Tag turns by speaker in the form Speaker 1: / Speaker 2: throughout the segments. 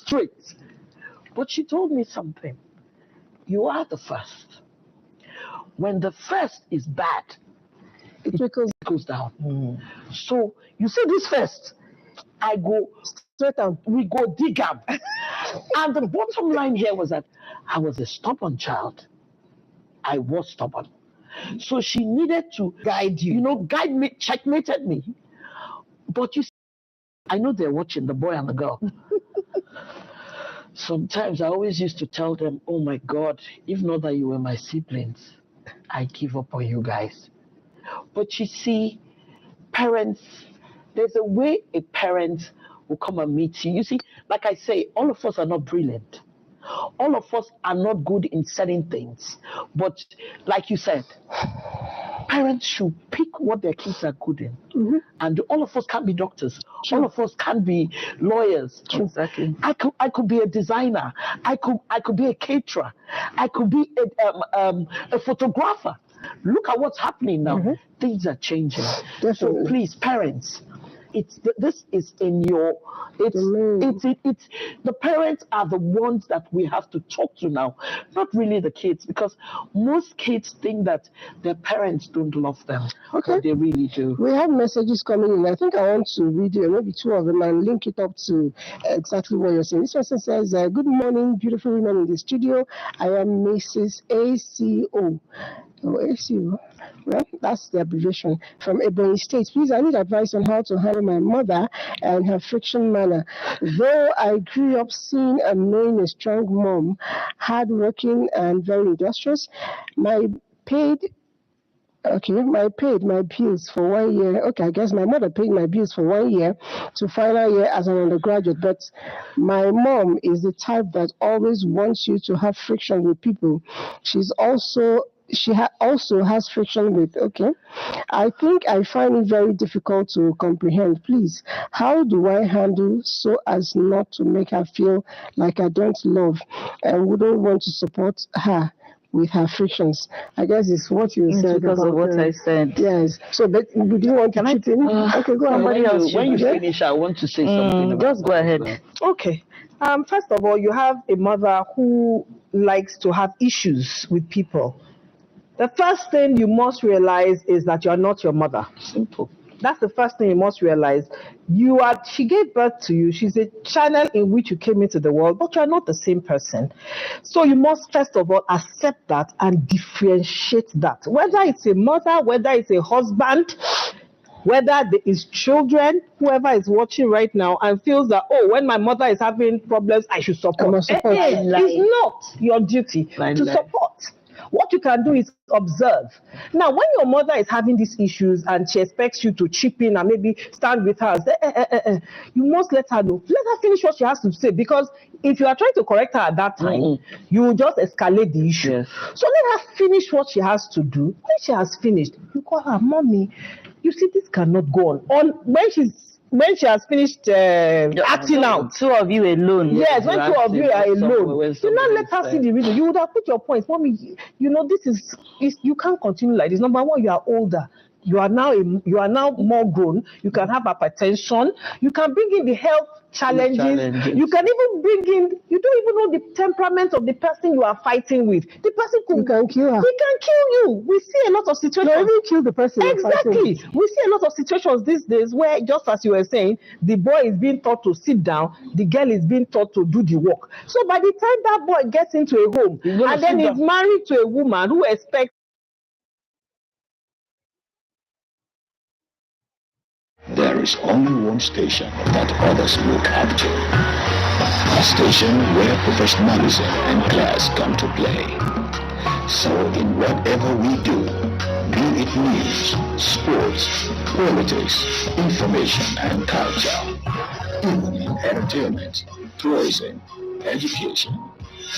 Speaker 1: straight. But she told me something. You are the first. When the first is bad, it goes down. So you see this first, I go straight and we go dig up. And the bottom line here was that I was a stubborn child. I was stubborn. So she needed to guide me, checkmated me. But you see, I know they're watching, the boy and the girl. Sometimes I always used to tell them, oh my God, if not that you were my siblings, I give up on you guys. But you see, parents, there's a way a parent will come and meet you. You see, like I say, all of us are not brilliant. All of us are not good in certain things. But like you said, parents should pick what their kids are good in. Mm-hmm. And all of us can't be doctors. Sure. All of us can't be lawyers. Exactly. I could be a designer. I could be a caterer. I could be a photographer. Look at what's happening now. Mm-hmm. Things are changing. Definitely. So please, parents, this is in your. It's the parents are the ones that we have to talk to now, not really the kids, because most kids think that their parents don't love them. Okay, but they really do.
Speaker 2: We have messages coming in. I think I want to read maybe two of them and link it up to exactly what you're saying. This person says, "Good morning, beautiful women in the studio. I am Mrs. ACO." Oh, ACO. Well, that's the abbreviation from Ebonyi State. Please, I need advice on how to handle my mother and her friction manner. Though I grew up seeing and knowing a strong mom, hardworking and very industrious, my paid my bills for 1 year. Okay, I guess my mother paid my bills for 1 year to final year as an undergraduate. But my mom is the type that always wants you to have friction with people. She also has friction with, I think I find it very difficult to comprehend. Please, how do I handle so as not to make her feel like I don't love and wouldn't want to support her with her frictions? I guess it's what you said.
Speaker 3: Because of what I said.
Speaker 2: Yes. So, but would you want to chip in? Okay, go ahead.
Speaker 1: When you finish, I want to say something.
Speaker 3: Just go ahead.
Speaker 4: Okay. First of all, you have a mother who likes to have issues with people. The first thing you must realize is that you are not your mother. Simple. That's the first thing you must realize. She gave birth to you. She's a channel in which you came into the world, but you are not the same person. So you must first of all accept that and differentiate that. Whether it's a mother, whether it's a husband, whether there is children, whoever is watching right now and feels that, when my mother is having problems, I should support. It's not your duty to support. What you can do is observe. Now, when your mother is having these issues and she expects you to chip in and maybe stand with her, you must let her know. Let her finish what she has to say, because if you are trying to correct her at that time, you will just escalate the issue. Yes. So let her finish what she has to do. When she has finished, you call her, "Mommy, you see, this cannot go on." When she has finished acting out.
Speaker 3: Two of you alone.
Speaker 4: Yes, when two of you are alone. Do not let her see the reason. You would have put your points. "Mommy, this is you can't continue like this. Number one, you are older. You are now more grown. You can have hypertension. You can bring in the health challenges. You can even bring in, you don't even know the temperament of the person you are fighting with. The person
Speaker 2: can kill her.
Speaker 4: He can kill you. We see a lot of situations.
Speaker 2: You even kill the person.
Speaker 4: Exactly. We see a lot of situations these days where, just as you were saying, the boy is being taught to sit down, the girl is being taught to do the work. So by the time that boy gets into a home and then is married to a woman who expects.
Speaker 5: There is only one station that others look up to. A station where professionalism and class come to play. So in whatever we do, be it news, sports, politics, information and culture, even in entertainment, tourism, education,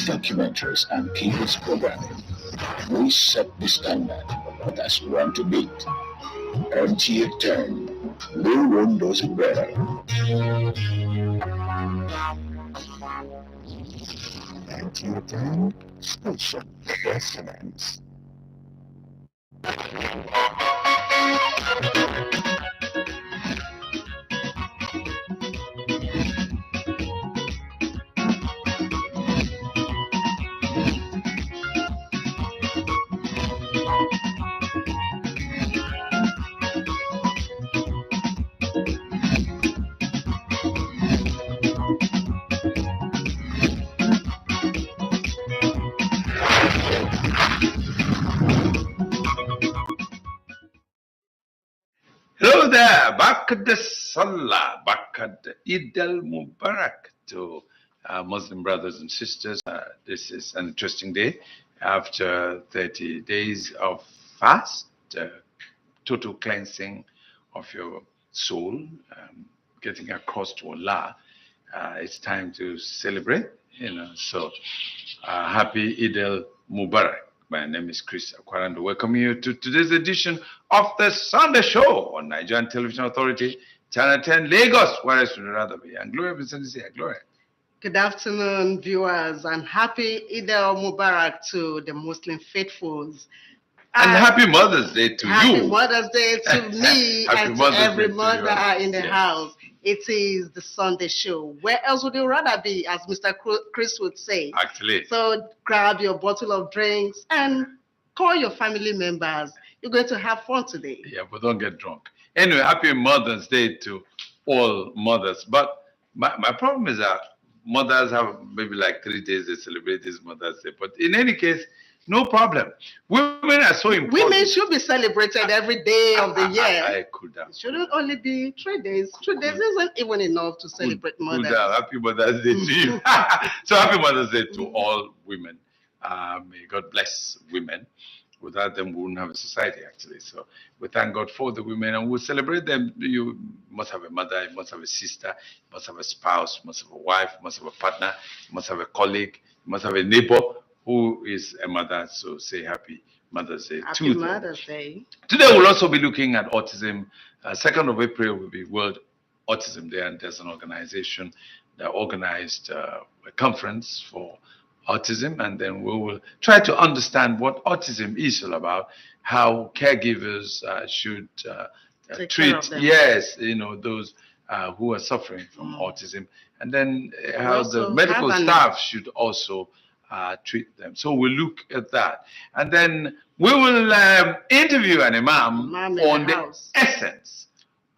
Speaker 5: documentaries and kids programming, we set the standard that's one to beat. MTA turn. No one does it better. MTA turn. Station excellence.
Speaker 6: Bakad Salah, Bakad Eid al-Mubarak to Muslim brothers and sisters. This is an interesting day after 30 days of fast, total cleansing of your soul, getting across to Allah. It's time to celebrate, so happy Eid al-Mubarak. My name is Chris Akwarando. Welcome you to today's edition of the Sunday Show on Nigerian Television Authority, Channel 10, Lagos. Where else would you rather be? And Gloria Vincent here. Gloria.
Speaker 7: Good afternoon, viewers, and happy Eid al-Mubarak to the Muslim faithfuls.
Speaker 6: And happy Mother's Day to
Speaker 7: happy
Speaker 6: you.
Speaker 7: Happy Mother's Day to me and to every mother in the house. It is the Sunday Show. Where else would you rather be, as Mr. Chris would say?
Speaker 6: Actually.
Speaker 7: So grab your bottle of drinks and call your family members. You're going to have fun today.
Speaker 6: Yeah, but don't get drunk. Anyway, happy Mother's Day to all mothers. But my problem is that mothers have maybe like 3 days they celebrate this Mother's Day. But in any case, no problem. Women are so important.
Speaker 7: Women should be celebrated every day of the year.
Speaker 6: I could have.
Speaker 7: It shouldn't only be 3 days. 3 days isn't even enough to celebrate mothers.
Speaker 6: Happy Mother's Day to you. So happy Mother's Day to all women. May God bless women. Without them, we wouldn't have a society, actually. So we thank God for the women and we'll celebrate them. You must have a mother, you must have a sister, you must have a spouse, you must have a wife, you must have a partner, you must have a colleague, you must have a neighbor who is a mother. So say happy Mother's Day to them.
Speaker 7: Happy Mother's Day.
Speaker 6: Today we'll also be looking at autism. 2nd of April will be World Autism Day, and there's an organization that organized a conference for autism, and then we will try to understand what autism is all about, how caregivers should treat those who are suffering from autism, and then how the medical staff should also treat them. So we'll look at that, and then we will interview an imam on the essence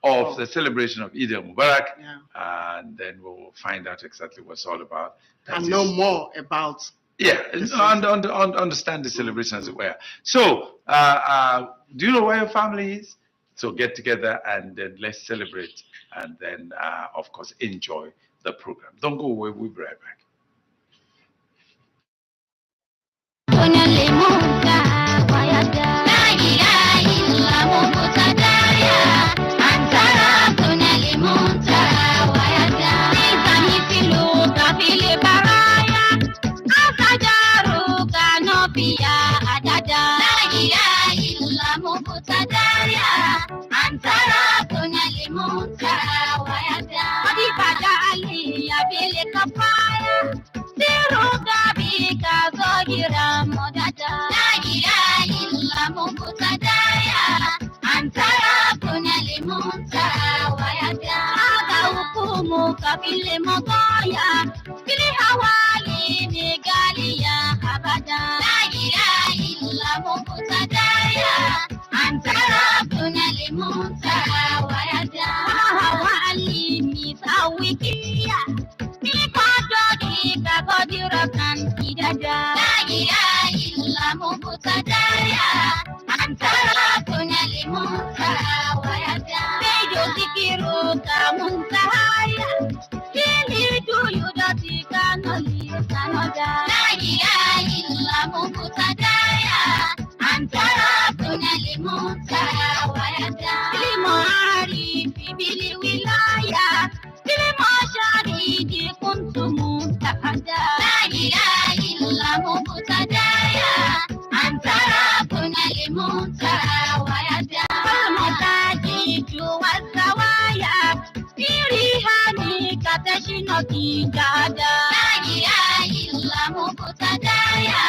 Speaker 6: of the celebration of Eid al-Mubarak, and then we'll find out exactly what it's all about.
Speaker 7: And know more about.
Speaker 6: Yeah, understand the celebration as it were. So, do you know where your family is? So get together and then let's celebrate, and then, of course, enjoy the program. Don't go away. We'll be right back.
Speaker 8: Kabile mogoya kili hawali megalia abada la ilaha illa mubtadaya antara kunali mutawaya hawali misawikia nikodo kagodira kan kidada la ilaha illa mubtadaya antara kunali mutawaya bejo zikiru kamuntahaya kili tuyu dati kanoli sanoda la ilaha illa mubtadaya antara kunali mutawaya limari bibili wilaya limashari kuntum tahada la ilaha illa mubtadaya antara kunali mutawaya mataji tuwasawaya dirihani katashino kijada la ilaha illa mubtadaya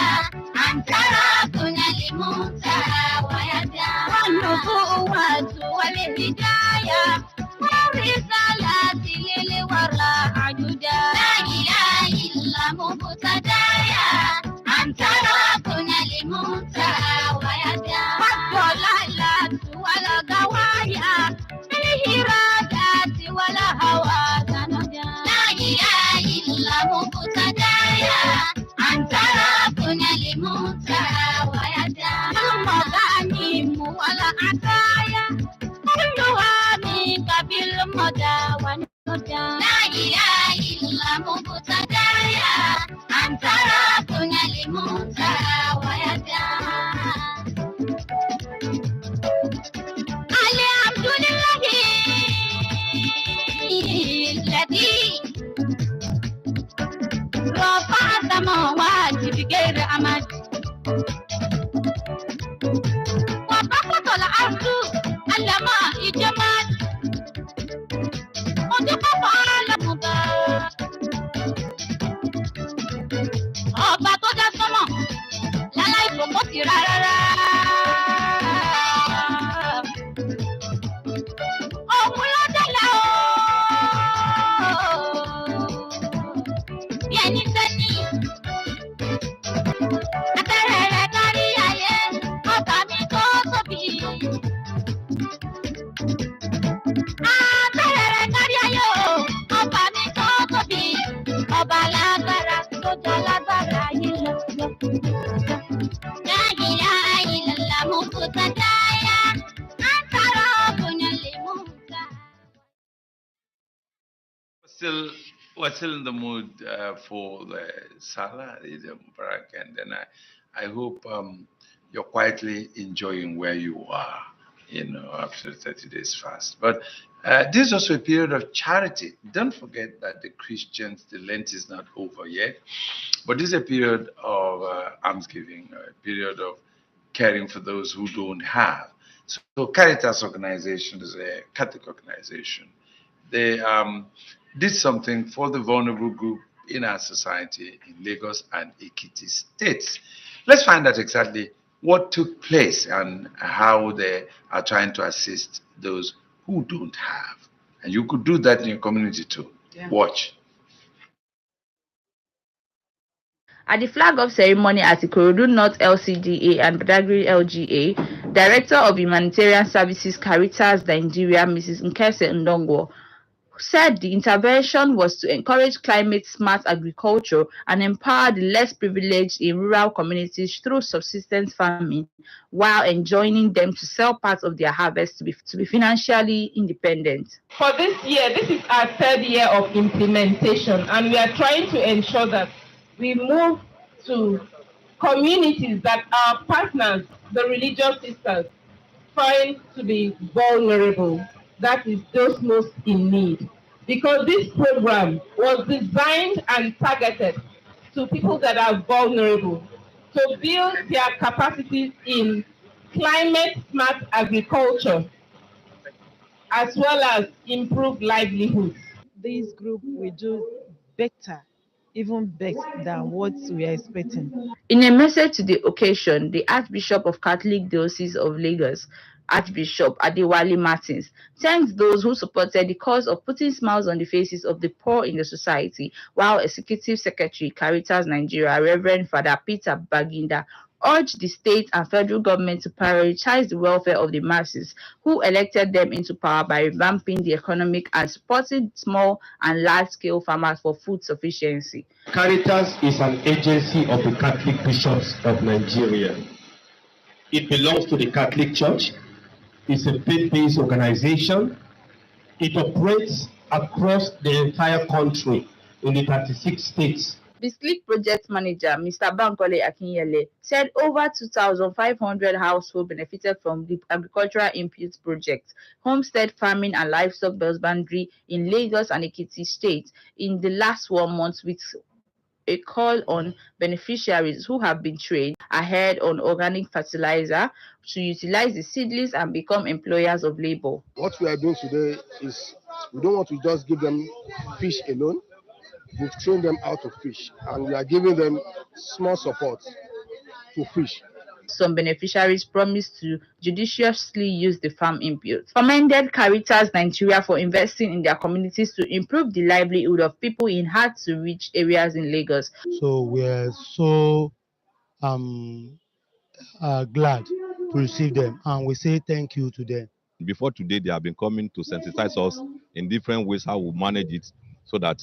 Speaker 8: antara kunali mutawaya wanubuwatu walhidaya warisalati lilwara ajuda la ilaha illa mubtadaya antara kunali mutawaya wasolalatu walagawaya bilhiradati walahawa sanoja la ilaha illa mubtadaya antara kunali mutawaya magani muwala ataya kulluha min kabi مبتدايا أنت ربنا لموتى ويدا الحمد لله الذي رفع السماوات بغير أمد وبسط الأرض على ماء جماد وجفف على مباد ọba tó dá sánmọ̀ láláì fòkótì rárá. Òun ló délẹ̀ o. Bí ẹni sẹ́ni. Abẹ́rẹ́ rẹ̀ kárí ayé, ọba mi tó tóbi. Abẹ́rẹ́ rẹ̀ kárí ayé o, ọba mi tó tóbi. Ọba lágbára tó jọ lágbára yìí lọ. La ilaha illallah mubtadaya, anta rabbuna limuta.
Speaker 6: We're still in the mood for the Salah, Eid Mubarak, and then I hope you're quietly enjoying where you are, after 30 days fast. But this is also a period of charity. Don't forget that the Christians, the Lent is not over yet, but this is a period of almsgiving, a period of caring for those who don't have. So Caritas organization is a Catholic organization. They did something for the vulnerable group in our society in Lagos and Ekiti states. Let's find out exactly what took place and how they are trying to assist those who don't have. And you could do that in your community too. Yeah. Watch.
Speaker 3: At the flag-off ceremony at Ikorodu North LCDA and Badagry LGA, Director of Humanitarian Services Caritas Nigeria, Mrs. Nkese Ndongwo, said the intervention was to encourage climate-smart agriculture and empower the less privileged in rural communities through subsistence farming, while enjoining them to sell parts of their harvest to be financially independent.
Speaker 9: For this year, this is our third year of implementation, and we are trying to ensure that we move to communities that our partners, the religious sisters, find to be vulnerable. That is those most in need. Because this program was designed and targeted to people that are vulnerable to build their capacities in climate-smart agriculture, as well as improve livelihoods.
Speaker 10: This group will do better, even better than what we are expecting.
Speaker 3: In a message to the occasion, the Archbishop of Catholic Diocese of Lagos, Archbishop Adewale Martins, thanks those who supported the cause of putting smiles on the faces of the poor in the society, while Executive Secretary Caritas Nigeria, Reverend Father Peter Baginda, urged the state and federal government to prioritize the welfare of the masses who elected them into power by revamping the economic and supporting small and large-scale farmers for food sufficiency.
Speaker 11: Caritas is an agency of the Catholic Bishops of Nigeria. It belongs to the Catholic Church. It's a faith-based organization. It operates across the entire country in the 36 states.
Speaker 3: The SLIC project manager, Mr. Bankole Akinyele, said over 2,500 households benefited from the agricultural inputs project, homestead farming and livestock husbandry in Lagos and Ekiti states in the last 1 month, with a call on beneficiaries who have been trained ahead on organic fertilizer to utilize the seedlings and become employers of labor.
Speaker 12: What we are doing today is we don't want to just give them fish alone. We've trained them how to fish, and we are giving them small support to fish.
Speaker 3: Some beneficiaries promised to judiciously use the farm input. Commended Caritas Nigeria for investing in their communities to improve the livelihood of people in hard-to-reach areas in Lagos.
Speaker 13: So we are so glad to receive them, and we say thank you to them.
Speaker 14: Before today, they have been coming to sensitize us in different ways how we manage it, so that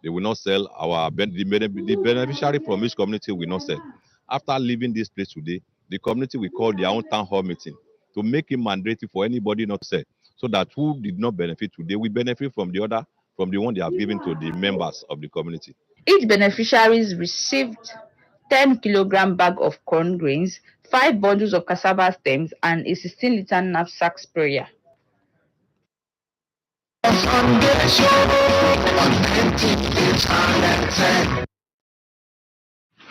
Speaker 14: they will not sell the beneficiary from each community will not sell. After leaving this place today, the community will call their own town hall meeting to make it mandatory for anybody not to sell, so that who did not benefit today will benefit from the one they have given to the members of the community.
Speaker 3: Each beneficiaries received 10-kilogram bag of corn grains, 5 bundles of cassava stems, and a 16-liter knapsack sprayer.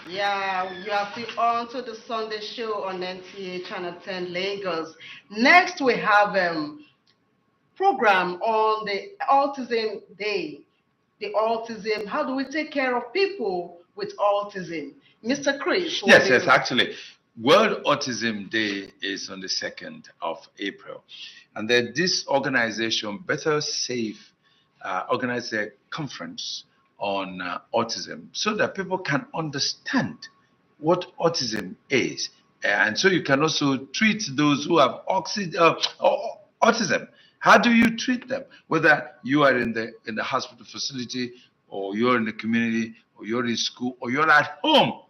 Speaker 7: Yeah, you are still on to the Sunday show on NTA Channel 10 Lagos. Next, we have program on the Autism Day. The autism, how do we take care of people with autism? Mr. Chris.
Speaker 6: Yes, actually. World Autism Day is on the 2nd of April. And then this organization, Better Safe, organized a conference on autism so that people can understand what autism is. And so you can also treat those who have autism. How do you treat them? Whether you are in the hospital facility, or you're in the community, or you're in school, or you're at home.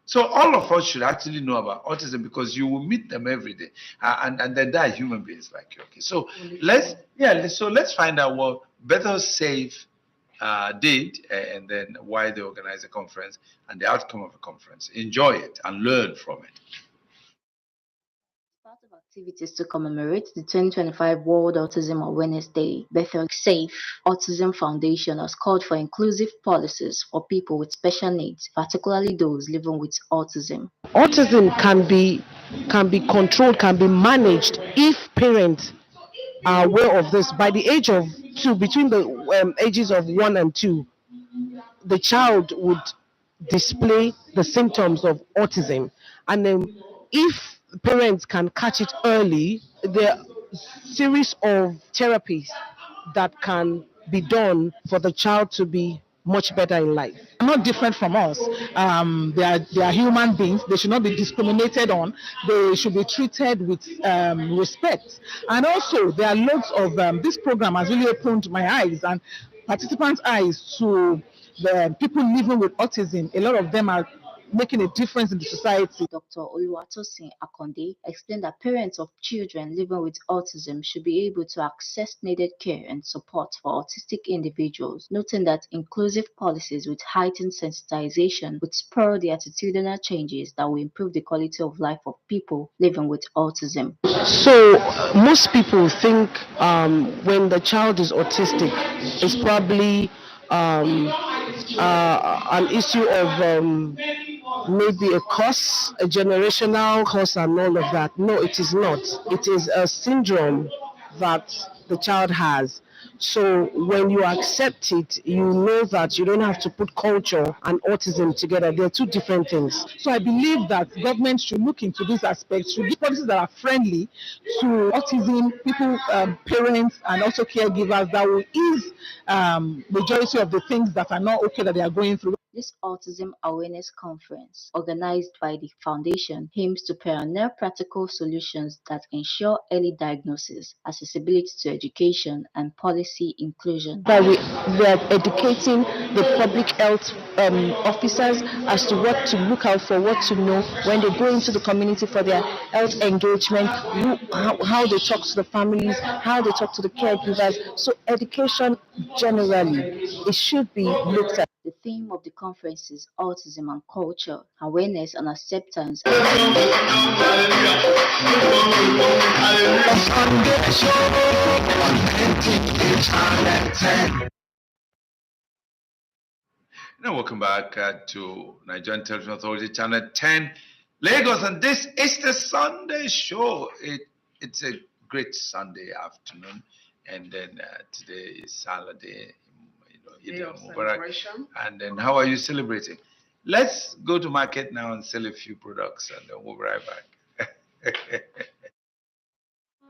Speaker 6: So all of us should actually know about autism because you will meet them every day, and they are human beings like you. Okay, so let's find out what Better Safe did, and then why they organized the conference and the outcome of the conference. Enjoy it and learn from it.
Speaker 15: Part of activities to commemorate the 2025 World Autism Awareness Day, Better Safe Autism Foundation has called for inclusive policies for people with special needs, particularly those living with autism.
Speaker 2: Autism can be controlled, can be managed if parents are aware of this. By the age of 2, between the ages of 1 and 2, the child would display the symptoms of autism, and then if parents can catch it early, there are a series of therapies that can be done for the child to be much better in life.
Speaker 16: Not different from us. They are human beings. They should not be discriminated on. They should be treated with respect. And also, there are loads of this program has really opened my eyes and participants' eyes to the people living with autism. A lot of them are making a difference in the society.
Speaker 15: Dr. Oluwatosin Akonde explained that parents of children living with autism should be able to access needed care and support for autistic individuals, noting that inclusive policies with heightened sensitization would spur the attitudinal changes that will improve the quality of life of people living with autism.
Speaker 2: So most people think when the child is autistic, it's probably an issue of maybe a curse, a generational curse and all of that. No, it is not. It is a syndrome that the child has. So when you accept it, you know that you don't have to put culture and autism together. They're two different things.
Speaker 16: So I believe that government should look into this aspect, should give policies that are friendly to autism, people, parents, and also caregivers that will ease majority of the things that are not okay that they are going through.
Speaker 15: This Autism Awareness Conference, organized by the Foundation, aims to pioneer practical solutions that ensure early diagnosis, accessibility to education, and policy inclusion.
Speaker 2: That we are educating the public health officers as to what to look out for, what to know when they go into the community for their health engagement, how they talk to the families, how they talk to the caregivers. So education generally, it should be looked at.
Speaker 15: The theme of the conference is autism and culture, awareness and acceptance.
Speaker 6: Now welcome back to Nigerian Television Authority Channel 10 Lagos, and this is the Sunday show. It's a great Sunday afternoon, and then today is Saturday.
Speaker 7: Day of celebration.
Speaker 6: And then how are you celebrating? Let's go to market now and sell a few products, and then we'll be right back.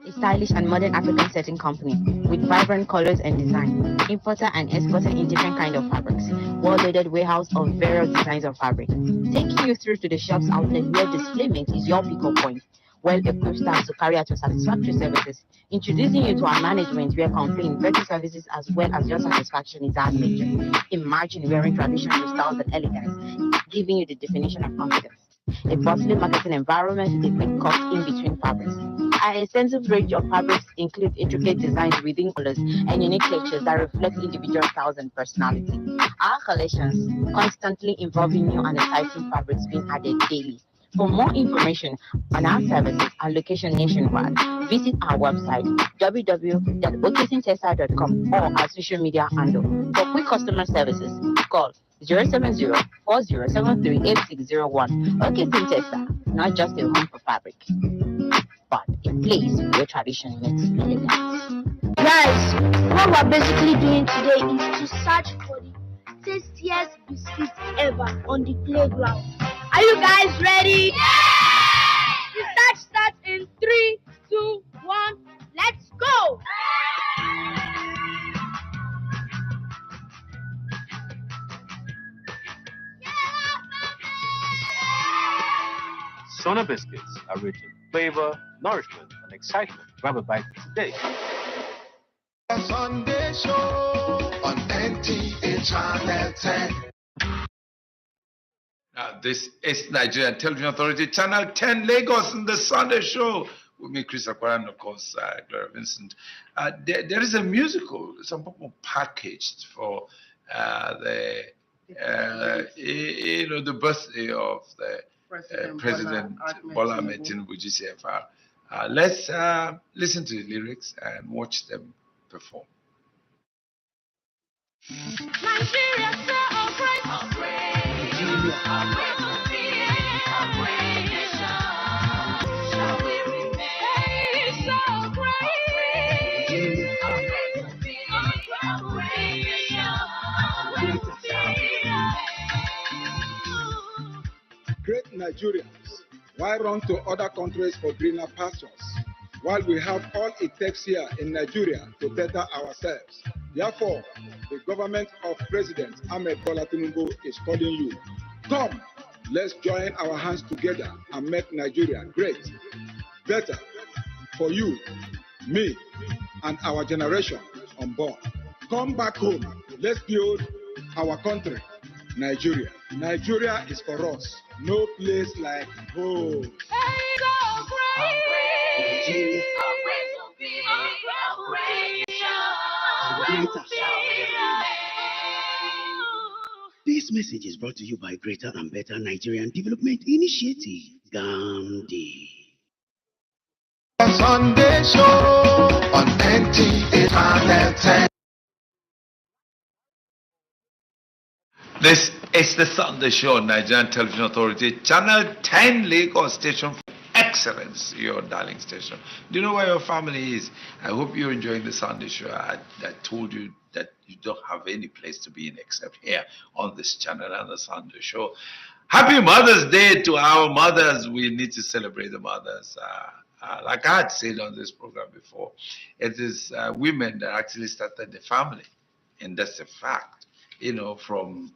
Speaker 17: A stylish and modern African setting company with vibrant colors and design, importer and exporter in different kinds of fabrics, well-loaded warehouse of various designs of fabric, taking you through to the shop's outlet where displayment is your pick-up point. Well-equipped staff to carry out your satisfactory services, introducing you to our management where completing better services as well as your satisfaction is our major. Imagine wearing traditional styles and elegance, giving you the definition of confidence. a bustling marketing environment with a quick cut in between fabrics. Our extensive range of fabrics include intricate designs within colors and unique textures that reflect individual styles and personality. Our collections constantly involving new and exciting fabrics being added daily. For more information on our services and location nationwide, visit our website www.okisintextile.com or our social media handle. For quick customer services, call 070-4073-8601. Okisin Textile, not just a home for fabric, but a place where tradition meets elegance.
Speaker 8: Guys, what we're basically doing today is to search for the tastiest biscuit ever on the playground. Are you guys ready? Yeah! The search starts in 3, 2, 1. Let's go!
Speaker 18: Sona biscuits are rich in flavor, nourishment, and excitement. Grab a bite today.
Speaker 19: Sunday show on NTA Channel 10.
Speaker 6: This is Nigerian Television Authority, Channel 10, Lagos, in the Sunday show. With me, Chris Akwara, and of course, Gloria Vincent. There is a musical, some people packaged for the birthday of the President Bola Ahmed Tinubu GCFR. Let's listen to the lyrics and watch them perform.
Speaker 8: Nigeria celebrate. Shall we remain so
Speaker 20: Great Nigerians, why run to other countries for greener pastures, while we have all it takes here in Nigeria to better ourselves? Therefore, the government of President Ahmed Bola Tinubu is calling you. Come, let's join our hands together and make Nigeria great, better for you, me, and our generation unborn. Come back home. Let's build our country, Nigeria. Nigeria is for us. No place like home.
Speaker 21: This message is brought to you by Greater and Better Nigerian Development Initiative, Gandhi.
Speaker 19: Sunday show on NTA Channel 10.
Speaker 6: This is the Sunday show on Nigerian Television Authority, Channel 10, Lagos station for excellence, your darling station. Do you know where your family is? I hope you're enjoying the Sunday show. I told you that you don't have any place to be in except here on this channel and the Sunday show. Happy Mother's Day to our mothers. We need to celebrate the mothers. Like I had said on this program before, it is women that actually started the family, and that's a fact. You know, from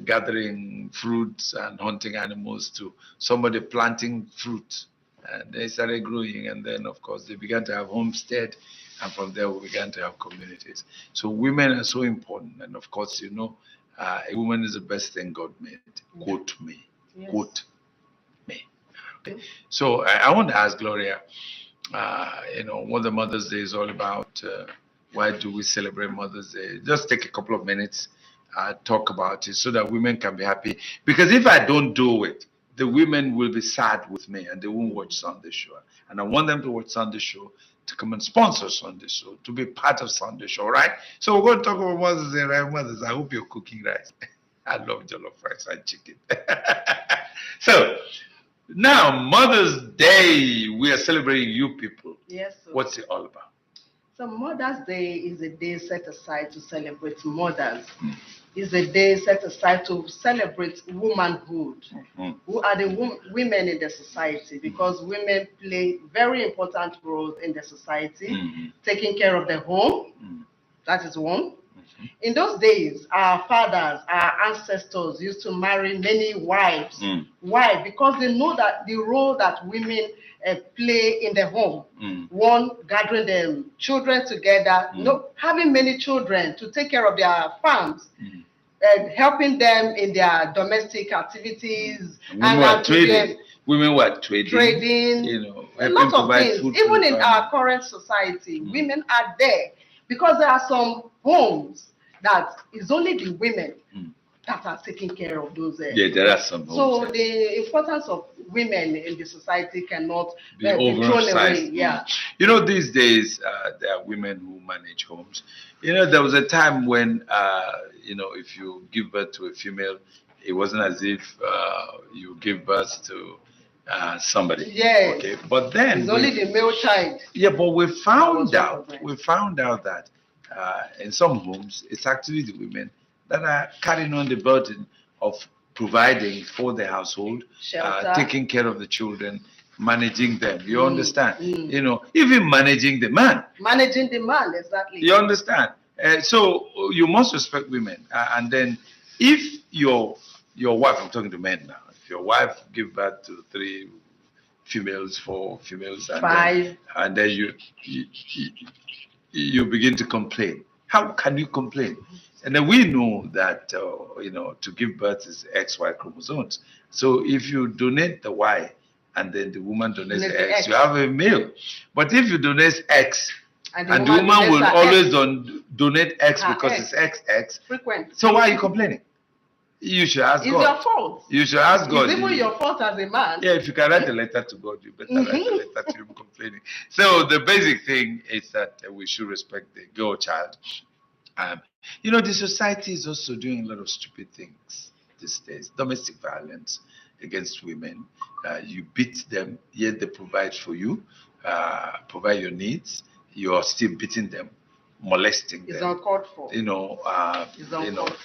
Speaker 6: gathering fruits and hunting animals to somebody planting fruit, and they started growing, and then of course they began to have homestead, and from there we began to have communities. So women are so important, and of course, you know, a woman is the best thing God made. Quote me. Yes. Quote me. Okay. So I want to ask Gloria, you know, what the Mother's Day is all about. Why do we celebrate Mother's Day? Just take a couple of minutes, talk about it so that women can be happy. Because if I don't do it, the women will be sad with me and they won't watch Sunday show. And I want them to watch Sunday show, to come and sponsor Sunday show, to be part of Sunday show, right? So we're going to talk about Mother's Day, right? Mothers, I hope you're cooking rice. I love jollof rice and chicken. So now, Mother's Day, we are celebrating you people.
Speaker 7: Yes, sir.
Speaker 6: What's it all about?
Speaker 7: So Mother's Day is a day set aside to celebrate mothers. It's a day set aside to celebrate womanhood. Who are the women in the society? Because women play very important roles in the society, taking care of the home. That is one. In those days, our fathers, our ancestors used to marry many wives. Why? Because they know that the role that women play in the home. One, gathering them children together, having many children to take care of their farms. helping them in their domestic activities.
Speaker 6: Women were trading. Women were
Speaker 7: trading,
Speaker 6: you know,
Speaker 7: a lot of things.
Speaker 6: food
Speaker 7: Even in
Speaker 6: family.
Speaker 7: our current society, women are there because there are some homes that is only the women that are taking care of those.
Speaker 6: Yeah, there are some homes.
Speaker 7: So the importance of women in the society cannot
Speaker 6: be
Speaker 7: thrown away.
Speaker 6: Yeah. You know, these days there are women who manage homes. You know, there was a time when you know, if you give birth to a female, it wasn't as if you give birth to somebody.
Speaker 7: Yes.
Speaker 6: Okay. But then
Speaker 7: it's only the male child.
Speaker 6: Yeah, but we found out that in some homes it's actually the women that are carrying on the burden of providing for the household, taking care of the children, managing them. You understand? You know, even managing the man.
Speaker 7: Managing the man, exactly.
Speaker 6: You understand? So you must respect women. And then if your wife, I'm talking to men now, if your wife give birth to 3 females, 4 females, and
Speaker 7: 5,
Speaker 6: and then you begin to complain. How can you complain? And then we know that you know, to give birth is XY chromosomes. So if you donate the Y and then the woman donates the X, you have a male. But if you donate X and the woman will always donate X because it's XX.
Speaker 7: Frequent.
Speaker 6: So why are you complaining? You should ask God.
Speaker 7: It's your fault.
Speaker 6: You should ask God.
Speaker 7: It's even your fault as a man.
Speaker 6: Yeah, if you can write a letter to God, you better write a letter to him complaining. So the basic thing is that we should respect the girl child. You know, the society is also doing a lot of stupid things these days. Domestic violence against women. You beat them, yet they provide for you, provide your needs. You are still beating them, molesting them.
Speaker 7: It's uncalled for.
Speaker 6: You know,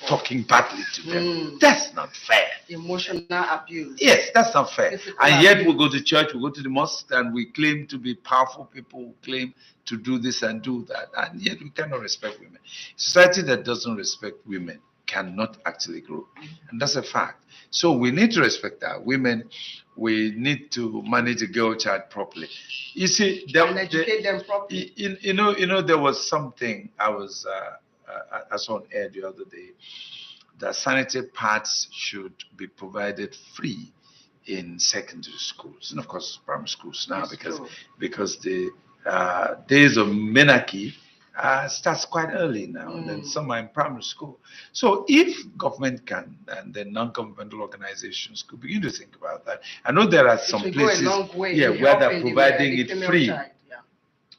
Speaker 6: talking badly to them. That's not fair.
Speaker 7: Emotional abuse.
Speaker 6: Yes, that's not fair.
Speaker 7: Physical
Speaker 6: And yet
Speaker 7: abuse.
Speaker 6: we go to church, we go to the mosque, and we claim to be powerful people who claim to do this and do that. And yet we cannot respect women. Society that doesn't respect women cannot actually grow. And that's a fact. So we need to respect our women. We need to manage a girl child properly. You see,
Speaker 7: and educate them properly.
Speaker 6: You know, there was something I saw on air the other day, that sanitary pads should be provided free in secondary schools and of course primary schools now, because the days of menarche starts quite early now, and then some are in primary school. So if government can, and then non-governmental organizations could begin to think about that. I know there are some places where they're providing it free,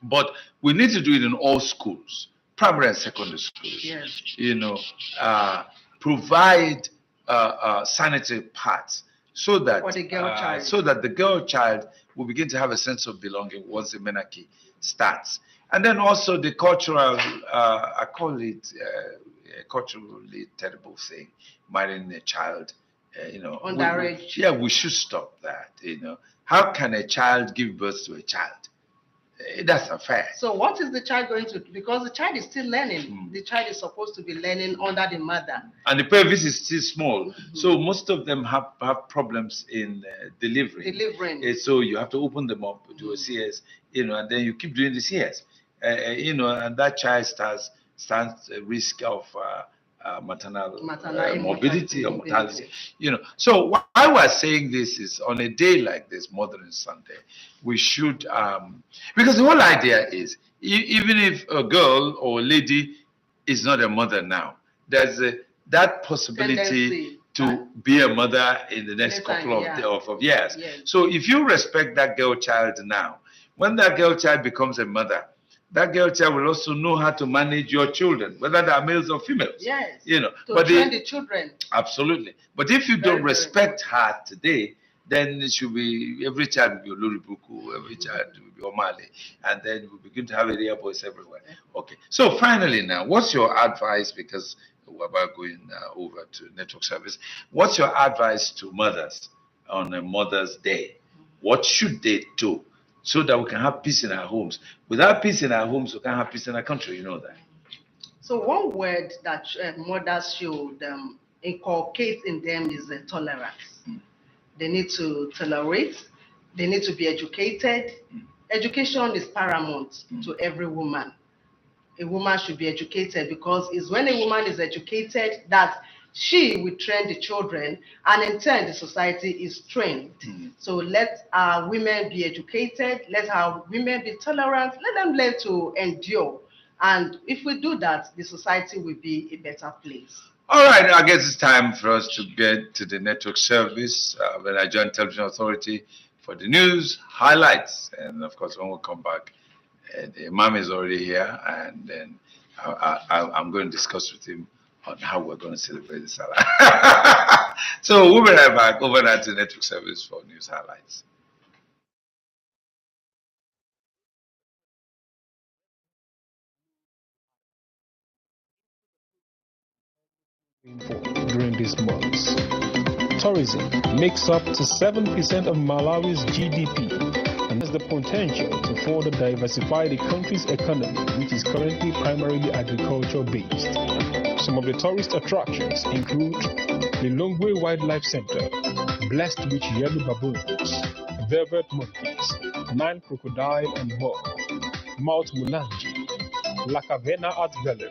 Speaker 6: but we need to do it in all schools, primary and secondary schools.
Speaker 7: Yes.
Speaker 6: You know, provide sanitary pads so that
Speaker 7: for the girl child.
Speaker 6: So that the girl child will begin to have a sense of belonging once the menarche starts. And then also the cultural, I call it a culturally terrible thing, marrying a child, you know.
Speaker 7: Underage.
Speaker 6: We should stop that, you know. How can a child give birth to a child? That's not fair.
Speaker 7: So what is the child going to do? Because the child is still learning. The child is supposed to be learning under the mother.
Speaker 6: And the pelvis is still small. So most of them have problems in delivering. So you have to open them up, do a CS, you know, and then you keep doing the CS. You know, and that child stands a risk of maternal morbidity or mortality. You know, so why we're saying this is on a day like this, Mother's Sunday, we should, because the whole idea is, even if a girl or a lady is not a mother now, there's that possibility to be a mother in the next couple of years.
Speaker 7: Yes.
Speaker 6: So if you respect that girl child now, when that girl child becomes a mother, that girl child will also know how to manage your children, whether they are males or females.
Speaker 7: Yes.
Speaker 6: You know,
Speaker 7: to train the children.
Speaker 6: Absolutely. But if you don't respect her today, then it should be every child will be Oloribuku, every child will be Omale, and then we begin to have area boys everywhere. Okay. So finally, now, what's your advice? Because we're about going over to network service. What's your advice to mothers on a Mother's Day? What should they do so that we can have peace in our homes? Without peace in our homes, we can't have peace in our country. You know that.
Speaker 7: So one word that mothers should inculcate in them is tolerance. They need to tolerate. They need to be educated. Education is paramount to every woman. A woman should be educated, because it's when a woman is educated that she will train the children, and in turn, the society is trained. So let our women be educated, let our women be tolerant, let them learn to endure. And if we do that, the society will be a better place.
Speaker 6: All right, I guess it's time for us to get to the network service of the Nigerian Television Authority for the news highlights. And of course, when we come back, the Imam is already here, and then I'm going to discuss with him on how we're going to celebrate the Salah. So we'll be right back over at the network service for news highlights.
Speaker 1: During these months, tourism makes up to 7% of Malawi's GDP and has the potential to further diversify the country's economy, which is currently primarily agriculture based. Some of the tourist attractions include the Longwe Wildlife Center, blessed with yellow baboons, velvet monkeys, Nile crocodile and more, Mount Mulanji, La Cavena Art Gallery.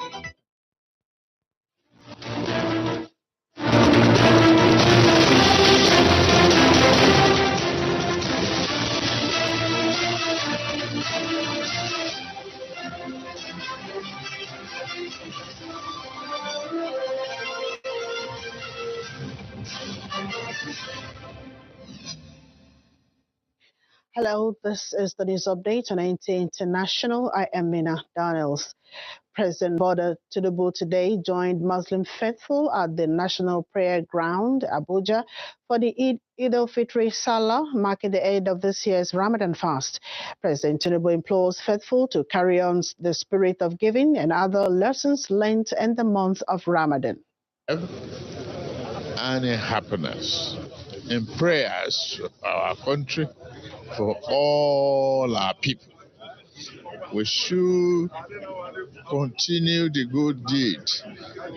Speaker 22: Hello, this is the news update on NT International. I am Mina Daniels. President Bola Tinubu today joined Muslim faithful at the National Prayer Ground, Abuja, for the Eid al-Fitr Salah, marking the end of this year's Ramadan fast. President Tinubu implores faithful to carry on the spirit of giving and other lessons learned in the month of Ramadan.
Speaker 23: And in happiness, in prayers for our country, for all our people. We should continue the good deed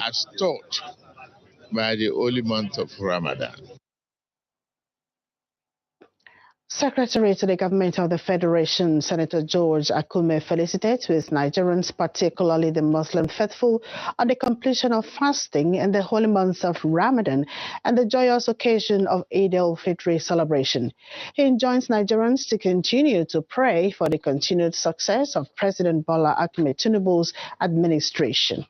Speaker 23: as taught by the holy month of Ramadan.
Speaker 22: Secretary to the Government of the Federation, Senator George Akume, felicitates with Nigerians, particularly the Muslim faithful, on the completion of fasting in the holy month of Ramadan and the joyous occasion of Eid al-Fitr celebration. He enjoins Nigerians to continue to pray for the continued success of President Bola Ahmed Tinubu's administration.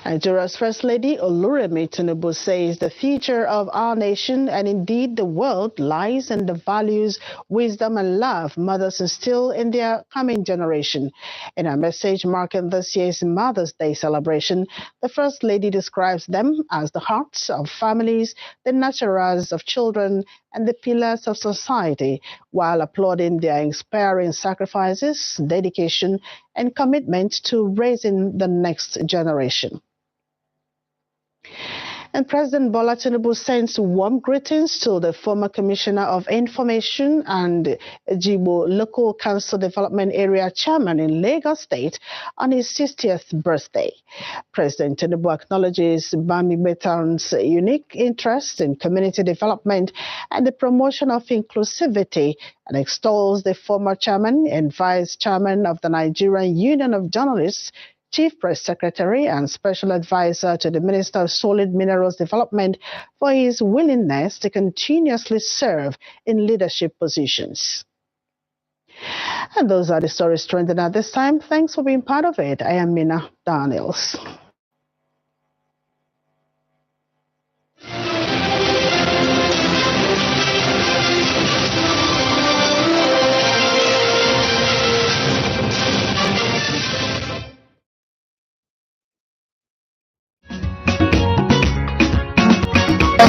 Speaker 22: Nigeria's First Lady Oluremi Tinubu says the future of our nation and indeed the world lies in the values, wisdom and love mothers instill in their coming generation. In a message marking this year's Mother's Day celebration, the First Lady describes them as the hearts of families, the nurturers of children and the pillars of society, while applauding their inspiring sacrifices, dedication and commitment to raising the next generation. And President Bola Tinubu sends warm greetings to the former Commissioner of Information and Jibo Local Council Development Area Chairman in Lagos State on his 60th birthday. President Tinubu acknowledges Bami Betan's unique interest in community development and the promotion of inclusivity and extols the former chairman and vice chairman of the Nigerian Union of Journalists, Chief Press Secretary and Special Advisor to the Minister of Solid Minerals Development for his willingness to continuously serve in leadership positions. And those are the stories trending at this time. Thanks for being part of it. I am Mina Daniels.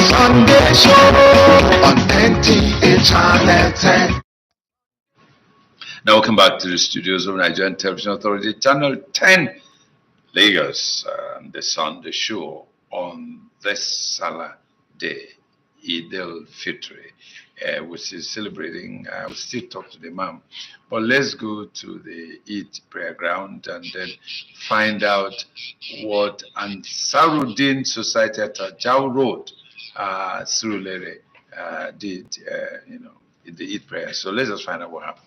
Speaker 19: Sunday show on NTA Channel 10.
Speaker 6: Now welcome back to the studios of Nigerian Television Authority, Channel 10, Lagos, the Sunday show on this Salah Day, Eid al-Fitr, which is celebrating. We'll still talk to the Imam, but let's go to the Eid prayer ground and then find out what Ansaruddin Society at Ajao Road, Surulere, did, in the Eid prayer. So let's just find out what happened.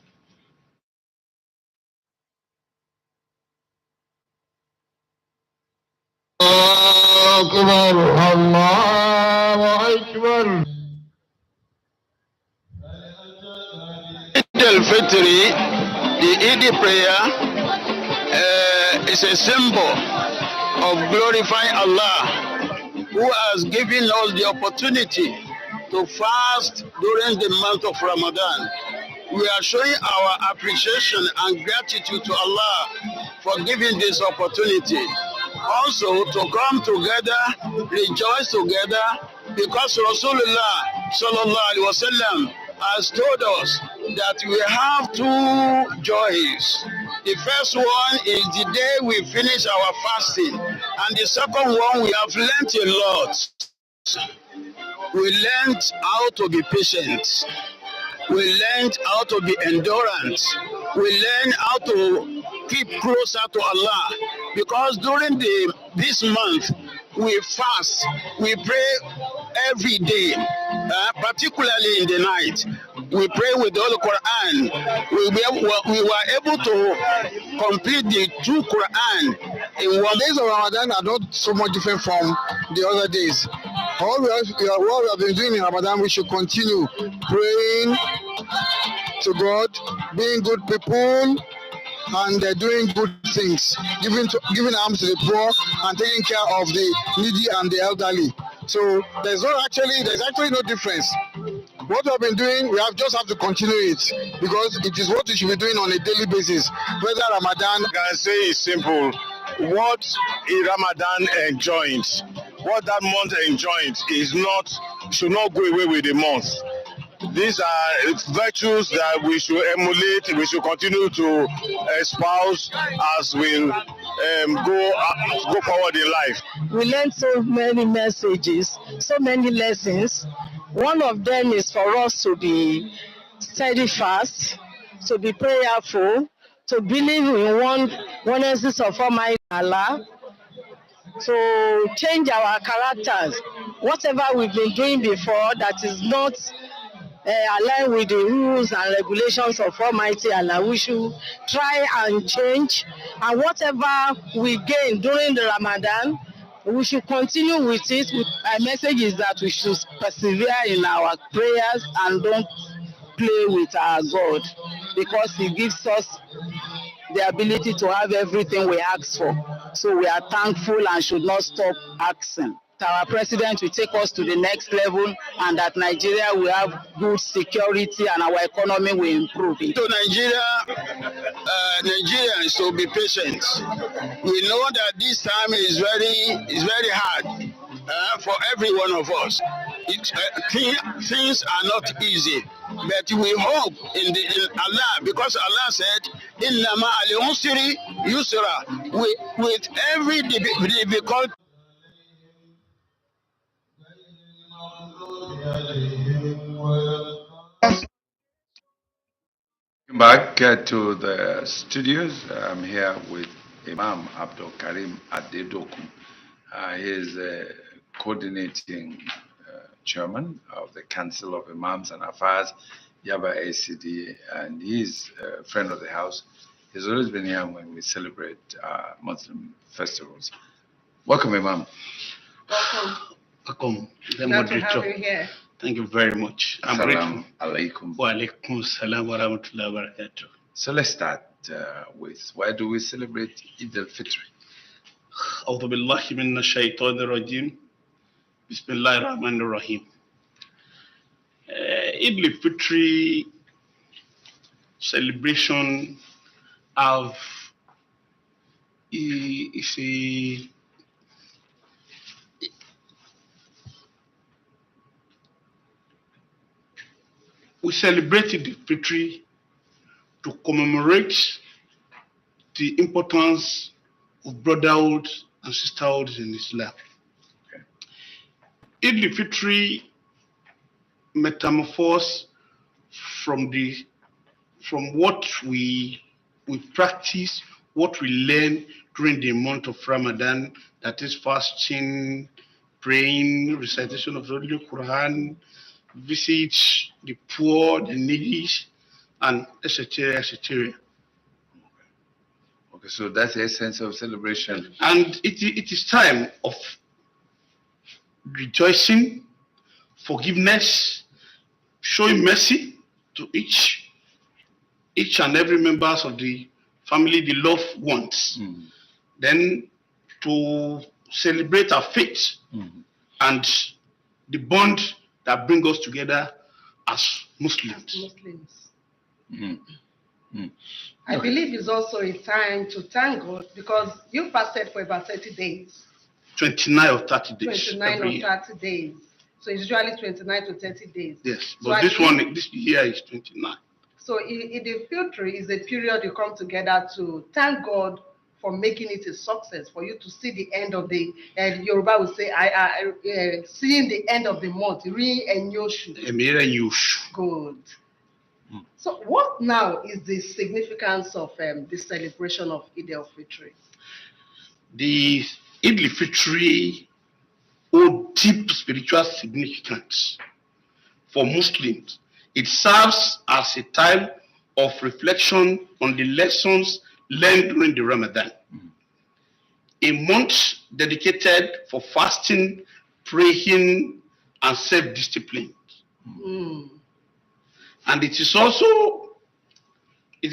Speaker 4: أكبر الله أكبر. Eid al-Fitr, the Eid prayer, is a symbol of glorifying Allah, who has given us the opportunity to fast during the month of Ramadan. We are showing our appreciation and gratitude to Allah for giving this opportunity. Also to come together, rejoice together, because Rasulullah sallallahu alaihi wasallam has told us that we have two joys. The first one is the day we finish our fasting, and the second one we have learnt a lot. We learned how to be patient. We learned how to be endurant. We learned how to keep closer to Allah, because during this month we fast, we pray every day, particularly in the night. We pray with the Holy Quran. We were able to complete the two Quran in 1 day. Days of Ramadan are not so much different from the other days. What we have been doing in Ramadan, we should continue praying to God, being good people, and doing good things, giving alms to the poor and taking care of the needy and the elderly. So there's actually no difference. What we have been doing, we just have to continue it, because it is what we should be doing on a daily basis. Whether Ramadan, I can say is simple. What Ramadan enjoins, what that month enjoins should not go away with the month. These are virtues that we should emulate, we should continue to espouse as we go forward in life.
Speaker 5: We learned so many messages, so many lessons. One of them is for us to be steadfast, to be prayerful, to believe in oneness of Almighty Allah, to change our characters. Whatever we've been doing before that is not aligned with the rules and regulations of Almighty Allah, we should try and change. And whatever we gain during the Ramadan, we should continue with it. My message is that we should persevere in our prayers and don't play with our God, because He gives us the ability to have everything we ask for. So we are thankful and should not stop asking. Our president will take us to the next level, and that Nigeria will have good security and our economy will improve.
Speaker 4: To Nigerians to be patient. We know that this time is very hard for every one of us. Things are not easy, but we hope in Allah, because Allah said, "Inna ma'al usri yusra." With every difficulty.
Speaker 6: Back to the studios. I'm here with Imam Abdul Karim Adedoku. He is the coordinating chairman of the Council of Imams and Affairs, Yaba ACD, and he's a friend of the house. He's always been here when we celebrate Muslim festivals. Welcome, Imam.
Speaker 7: Welcome.
Speaker 21: Glad
Speaker 7: to have you here.
Speaker 21: Thank you very much. I'm
Speaker 6: Salam
Speaker 21: grateful.
Speaker 6: alaikum.
Speaker 21: Wa alaikum salam wa rahmatullahi wa barakatuh.
Speaker 6: So let's start with, why do we celebrate Eid al-Fitr?
Speaker 21: أعوذ بالله من الشيطان الرجيم. بسم الله الرحمن الرحيم. Eid al-Fitr celebration is a we celebrated the Fitr to commemorate the importance of brotherhood and sisterhood in Islam. Eid al-Fitr metamorphose from what we practice, what we learn during the month of Ramadan, that is fasting, praying, recitation of the Holy Quran, visit the poor, the needy, and etc., etc.
Speaker 6: Okay, so that's the essence of celebration.
Speaker 21: And it is time of rejoicing, forgiveness, showing mercy to each and every members of the family, the loved ones. Then to celebrate our faith and the bond that brings us together as Muslims.
Speaker 7: I believe it's also a time to thank God because you fasted for about 30 days.
Speaker 21: 29 or 30 days.
Speaker 7: 29 or 30 days. So it's usually 29 to 30 days.
Speaker 21: Yes,
Speaker 7: So
Speaker 21: but this year is 29.
Speaker 7: So in the future is a period you come together to thank God for making it a success, for you to see the end of the, Yoruba will say, seeing the end of the month, re-enyoshu. Good. So what now is the significance of the celebration of Eid al-Fitr?
Speaker 21: The Eid al-Fitr hold deep spiritual significance for Muslims. It serves as a time of reflection on the lessons learned during the Ramadan. A month dedicated for fasting, praying, and self-discipline. And it is also the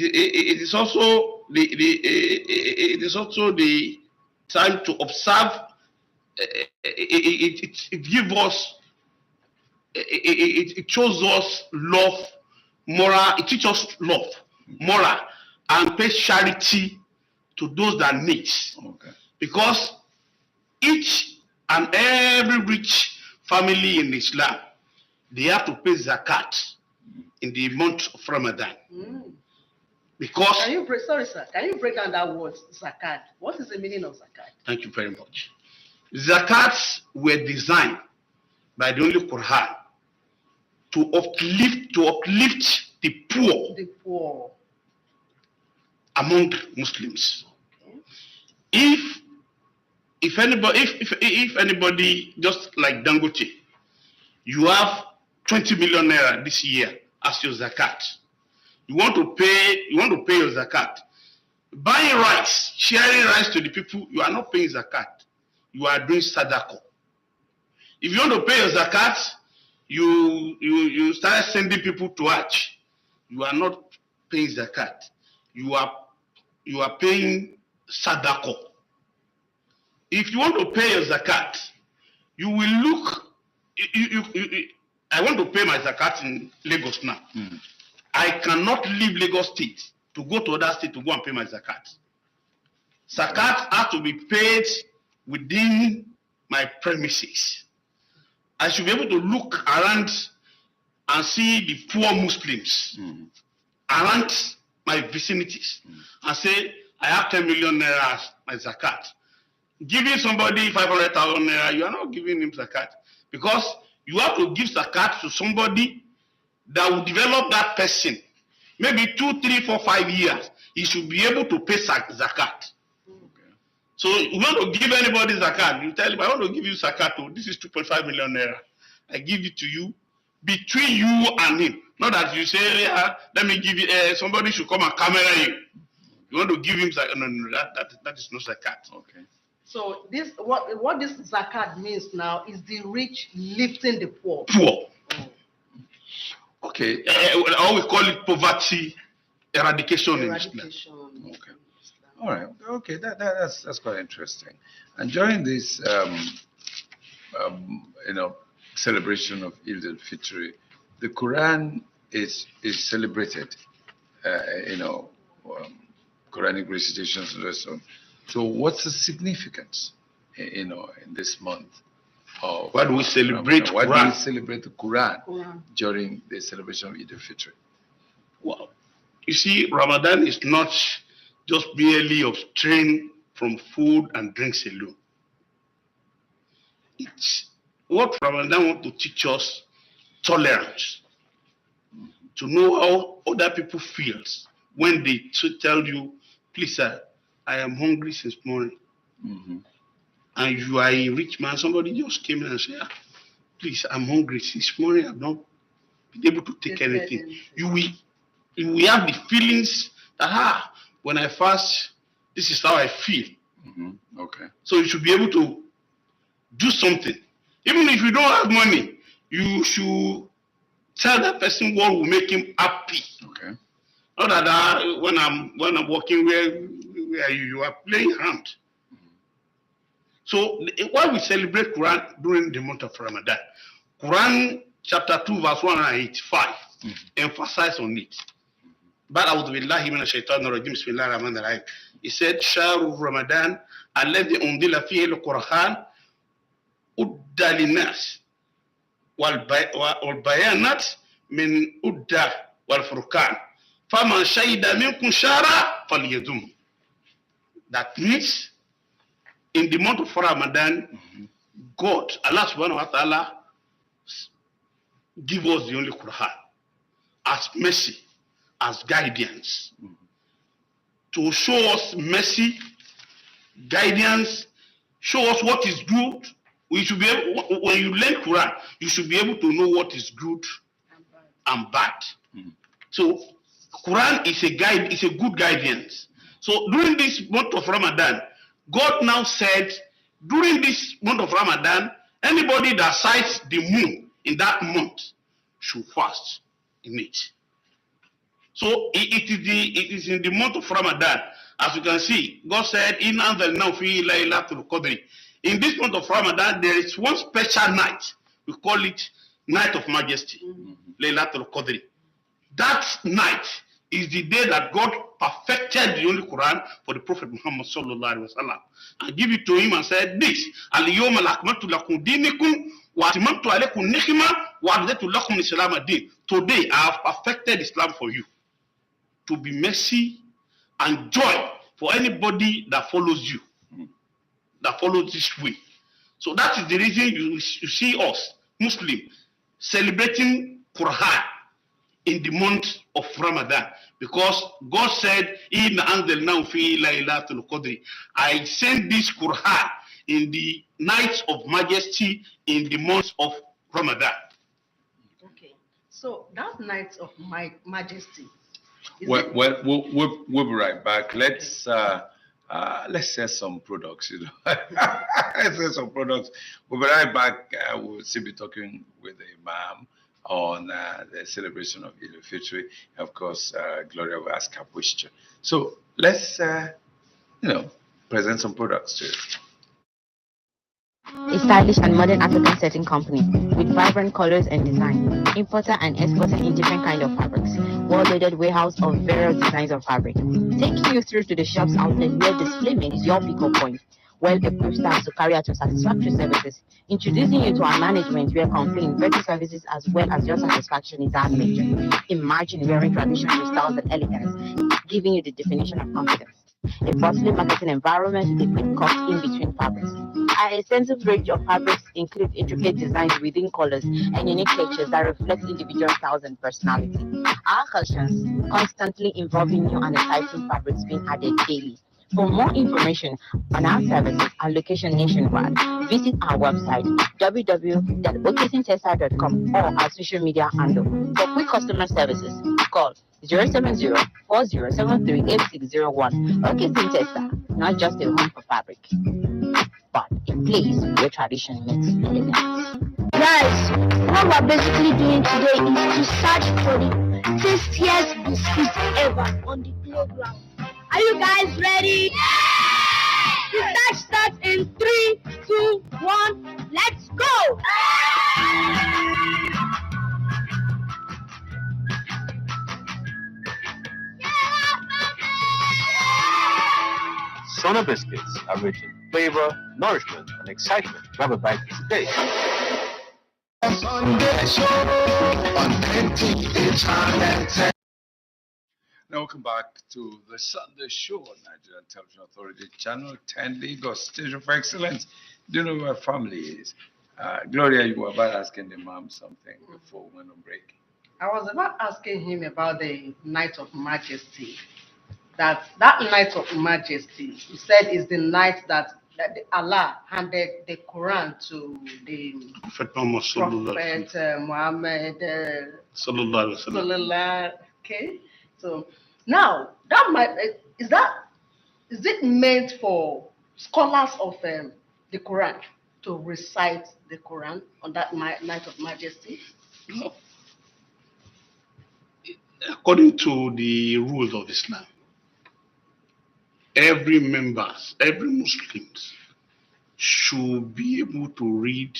Speaker 21: time to observe. It gives us. It shows us love, moral. It teaches us love, moral, and pay charity to those that need. Because each and every rich family in Islam, they have to pay zakat in the month of Ramadan. Because
Speaker 7: Can you break down that word zakat? What is the meaning of zakat?
Speaker 21: Thank you very much. Zakats were designed by the Holy Quran to uplift the poor among Muslims. If anybody just like Dangote, you have 20 million naira this year as your zakat. You want to pay your zakat. Buying rice, sharing rice to the people, you are not paying zakat. You are doing sadaqah. If you want to pay your zakat, you start sending people to Hajj. You are not paying zakat. You are paying sadaqah. If you want to pay your zakat, you will look. I want to pay my zakat in Lagos now. I cannot leave Lagos State to go to other state to go and pay my zakat. Zakat has to be paid within my premises. I should be able to look around and see the poor Muslims around my vicinities and say, I have 10 million naira as my zakat. Giving somebody 500,000 naira, you are not giving him zakat because you have to give zakat to somebody that will develop that person. Maybe 2, 3, 4, 5 years, he should be able to pay zakat. So you want to give anybody zakat, you tell him, I want to give you zakat, this is 2.5 million naira. I give it to you between you and him. Not that you say, let me give you, somebody should come and camera you. You want to give him zakat? No, that is not zakat. Okay.
Speaker 7: So this what this zakat means now is the rich lifting the poor.
Speaker 21: Okay, or we call it poverty eradication in Islam.
Speaker 6: Okay. All right. Okay, that's quite interesting. And during this, celebration of Eid al-Fitr, the Quran is celebrated. Quranic recitations and so on. So, what's the significance, in this month?
Speaker 21: Why do we celebrate?
Speaker 6: Why do we celebrate the Quran during the celebration of Eid al-Fitr?
Speaker 21: Well, you see, Ramadan is not just merely abstain from food and drinks alone. It's what Ramadan wants to teach us: tolerance, to know how other people feel when they tell you, "Please, sir, I am hungry since morning." And you are a rich man, somebody just came in and said, "Please, I'm hungry since morning. I've not been able to take anything." You will have the feelings that when I fast, This is how I feel.
Speaker 6: Okay.
Speaker 21: So you should be able to do something. Even if you don't have money, you should tell that person what will make him happy.
Speaker 6: Okay.
Speaker 21: Not that when I'm working where you are playing hand. So why we celebrate Quran during the month of Ramadan? Quran chapter 2 verse 185 emphasize on it. But أعوذ بالله من الشيطان الرجيم بسم الله الرحمن الرحيم. He said شهر رمضان الذي أنزل فيه القرآن هدى للناس والبيانات من هدى والفرقان فمن شهد منكم شهرا فليصم. That means in the month of Ramadan, God, Allah subhanahu wa ta'ala, give us the only Quran as mercy, as guidance, to show us mercy, guidance, show us what is good. We should be able, when you learn Quran, you should be able to know what is good and bad. So Quran is a guide, it's a good guidance. So during this month of Ramadan, God now said, during this month of Ramadan, anybody that sights the moon in that month should fast in it. So it is in the month of Ramadan. As you can see, God said, in this month of Ramadan, there is one special night. We call it Night of Majesty, Laylatul Qadri. That night is the day that God perfected the only Quran for the Prophet Muhammad sallallahu alaihi wasallam, and give it to him and said, "This al-yawma akmaltu lakum dinakum wa atmamtu alaykum ni'mati wa raditu lakum al-islam ad-din." Today I have perfected Islam for you, to be mercy and joy for anybody that follows you, that follows this way. So that is the reason you see us Muslims celebrating Quran in the month of Ramadan, because God said, "Inna anzalnahu fi laylatul qadri." I sent this Quran in the night of majesty in the month of Ramadan.
Speaker 7: Okay, so that night of majesty.
Speaker 6: We'll be right back. Let's sell some products. Let's sell some products. We'll be right back. We'll still be talking with the Imam on the celebration of Eid al-Fitr. Of course, Gloria will ask her question. So let's, present some products to you.
Speaker 17: A stylish and modern African setting company with vibrant colors and design, importer and exporter in different kinds of fabrics, well-loaded warehouse of various designs of fabric, taking you through to the shop's outlet where displayment is your pick-up point. Well-equipped staff to carry out your satisfactory services, introducing you to our management where complete better services as well as your satisfaction is our nature. Imagine wearing traditional styles and elegance, giving you the definition of confidence. A bustling marketing environment with a quick cut in between fabrics. Our extensive range of fabrics include intricate designs within colors and unique textures that reflect individual styles and personality. Our collections constantly involving new and exciting fabrics being added daily. For more information on our services and location nationwide, visit our website www.okesintesa.com or our social media handle. For quick customer services, call 070-4073-8601. Okesin Tesa, not just a home for fabric, but a place where tradition meets elegance.
Speaker 8: Guys, what we're basically doing today is to search for the tastiest biscuits ever on the playground. Are you guys ready? Yeah! The search starts in 3, 2, 1, let's go!
Speaker 18: Sona biscuits are rich in flavor, nourishment, and excitement. Grab a bite today.
Speaker 19: Sunday show on NTA Channel 10.
Speaker 6: Now, welcome back to the Sunday Show on Nigerian Television Authority, Channel 10, Lagos, Station for Excellence. Do you know where family is? Gloria, you were about asking the mom something before we went on break.
Speaker 7: I was about asking him about the Night of Majesty. That Night of Majesty, he said, is the night that Allah handed the Quran to the
Speaker 21: Prophet Muhammad
Speaker 7: Sallallahu. Okay, so now that might is that is it meant for scholars of the Quran to recite the Quran on that night of Majesty?
Speaker 21: No. According to the rules of Islam, every Muslims should be able to read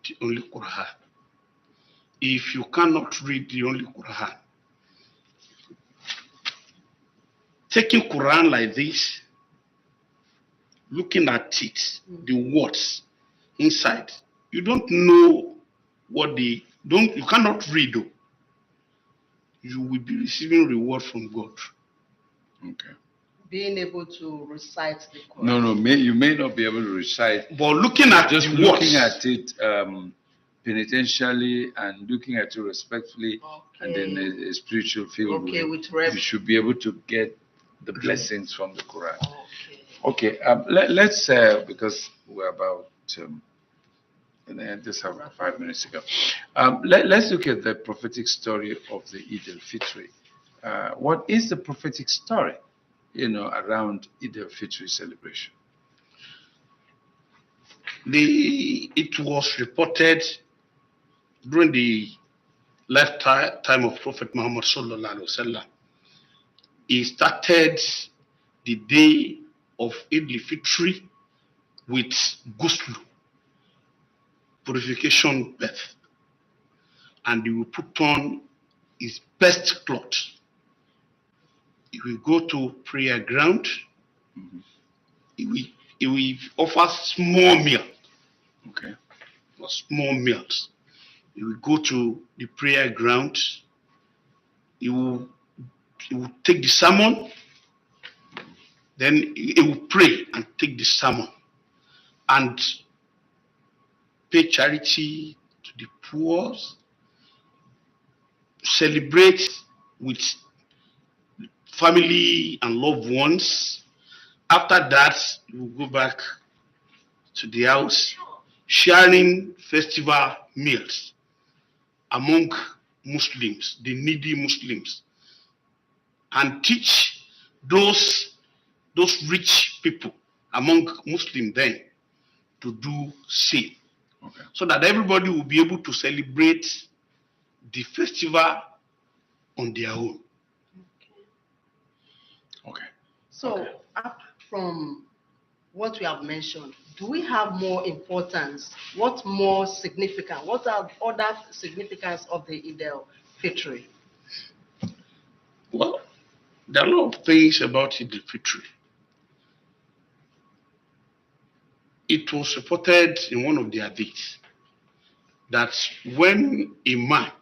Speaker 21: the Holy Quran. If you cannot read the Holy Quran, taking Quran like this, looking at it, the words inside, you don't know what you cannot read though. You will be receiving reward from God.
Speaker 6: Okay.
Speaker 7: Being able to recite the Quran.
Speaker 6: No, you may not be able to recite.
Speaker 21: But looking at
Speaker 6: just
Speaker 21: the
Speaker 6: looking
Speaker 21: words,
Speaker 6: at it penitentially and looking at it respectfully, and then a spiritual field. You should be able to get the blessings from the Quran. Okay. Let's because we're about just have 5 minutes ago. Let's look at the prophetic story of the Eid al-Fitr. What is the prophetic story, around Eid al-Fitr celebration?
Speaker 21: It was reported during the lifetime of Prophet Muhammad sallallahu alaihi wasallam. He started the day of Eid al-Fitr with ghusl, purification bath, and he will put on his best clothes. He will go to prayer ground. He will offer small meal.
Speaker 6: Okay.
Speaker 21: Or small meals. He will go to the prayer ground. He will take the sermon. Then he will pray and take the sermon and pay charity to the poor, celebrate with family and loved ones. After that, you will go back to the house, sharing festival meals among Muslims, the needy Muslims, and teach those rich people among Muslims then to do same.
Speaker 6: Okay.
Speaker 21: So that everybody will be able to celebrate the festival on their own.
Speaker 6: Okay.
Speaker 7: So, apart from what we have mentioned, do we have more importance? What more significant? What are other significance of the Eid al-Fitr?
Speaker 21: Well, there are a lot of things about Eid al-Fitr. It was reported in one of the hadiths that when a man